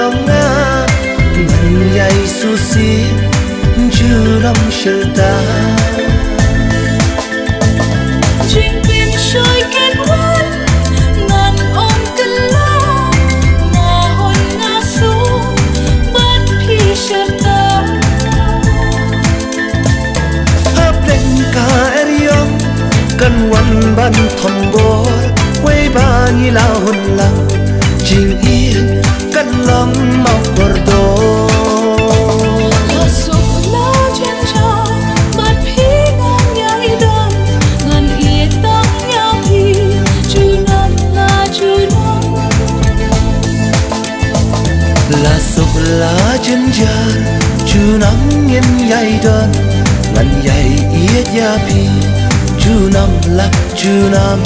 trong nga ngân dây su si chưa năm sơ ta chuyện pin trôi kết quên ngàn ôm cân lá mà hồn ngã xuống bất khi sơ ta áp lên cả eriong cầnวันban thầm bố quay ba như là hồn lặng trình yên cần lòng mọc cor đô là sụp lá trên trời bất khi ngang nhai đơn ngàn yên tăng nhau thì chữ năm là chữ năm là sụp lá trên trời chú nắng nghiêng dây đơn ngàn dây yết ya pi chú năm là chú năm